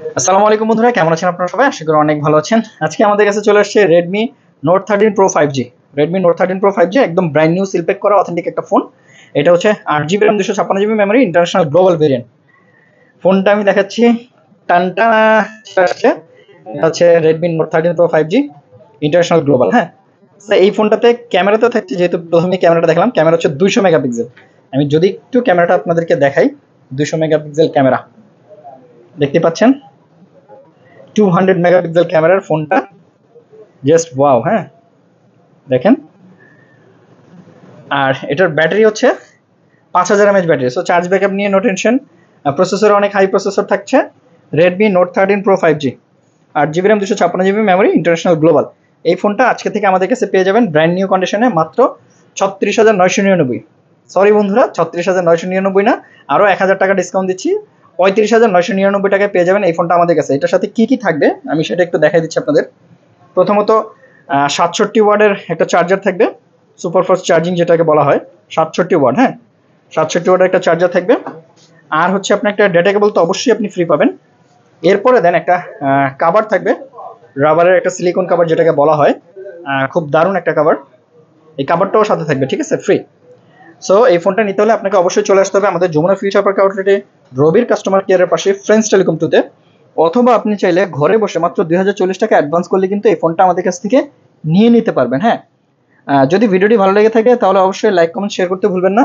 আসসালামু আলাইকুম বন্ধুরা, কেমন আছেন আপনারা সবাই? আশা করি অনেক ভালো আছেন। আজকে আমাদের কাছে চলে আসছে Redmi Note 13 Pro 5G। Redmi Note 13 Pro 5G একদম ব্র্যান্ড নিউ সিল প্যাক করা অথেন্টিক একটা ফোন। এটা হচ্ছে 8GB RAM 256GB memory international global variant. ফোনটা আমি দেখাচ্ছি। টানটানা আসছে। এটা হচ্ছে Redmi Note 13 Pro 5G international global. হ্যাঁ, তো এই ফোনটাতে ক্যামেরাতেও থাকছে, যেহেতু প্রথমে ক্যামেরাটা দেখলাম, ক্যামেরা হচ্ছে 200 মেগাপিক্সেল। আমি যদি একটু ক্যামেরাটা আপনাদেরকে দেখাই, 200 মেগাপিক্সেল ক্যামেরা দেখতে পাচ্ছেন। 200 মেগাপিক্সেল ক্যামেরার ফোনটা জাস্ট ওয়াও। হ্যাঁ, দেখেন। আর এটার ব্যাটারি হচ্ছে 5000 mAh battery, so charge backup নিয়ে নো টেনশন। প্রসেসর অনেক হাই প্রসেসর থাকছে। Redmi Note 13 Pro 5G 8GB RAM 256GB memory international global. এই ফোনটা আজকে থেকে আমাদের কাছে পেয়ে যাবেন ব্র্যান্ড নিউ কন্ডিশনে মাত্র 36,999। সরি বন্ধুরা, 36,999 না, আরও 1000 টাকা ডিসকাউন্ট দিচ্ছি। 35,999 টাকায় পেয়ে যাবেন এই ফোনটা আমাদের কাছে। এটার সাথে কি কি থাকবে আমি সেটা একটু দেখাই দিচ্ছি আপনাদের। প্রথমত 67 ওয়াটের একটা চার্জার থাকবে, সুপার ফাস্ট চার্জিং যেটাকে বলা হয়। 67 ওয়াট, হ্যাঁ, 67 ওয়াটের একটা চার্জার থাকবে। আর হচ্ছে আপনার একটা ডেটা কেবল তো অবশ্যই আপনি ফ্রি পাবেন। এরপরে দেন একটা কাভার থাকবে, রাবারের একটা সিলিকন কাভার যেটাকে বলা হয়। খুব দারুণ একটা কাভার, এই কাভারটাও সাথে থাকবে, ঠিক আছে, ফ্রি। সো এই ফোনটা নিতে হলে আপনাকে অবশ্যই চলে আসতে হবে আমাদের যমুনা ফিউচার পার্ক আউটলেটে, রবির কাস্টমার কেয়ারের পাশে, ফ্রেন্ডস টেলিকম 2-তে। অথবা আপনি চাইলে ঘরে বসে মাত্র 2040 টাকা অ্যাডভান্স করলে কিন্তু এই ফোনটা আমাদের কাছ থেকে নিয়ে নিতে পারবেন। হ্যাঁ, যদি ভিডিওটি ভালো লেগে থাকে তাহলে অবশ্যই লাইক কমেন্ট শেয়ার করতে ভুলবেন না।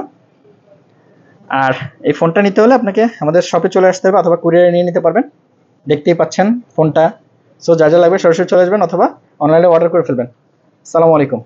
আর এই ফোনটা নিতে হলে আপনাকে আমাদের শপে চলে আসতে হবে অথবা কুরিয়ারে নিয়ে নিতে পারবেন। দেখতেই পাচ্ছেন ফোনটা। সো যা যা লাগবে সরাসরি চলে আসবেন অথবা অনলাইনে অর্ডার করে ফেলবেন। আসসালামু আলাইকুম।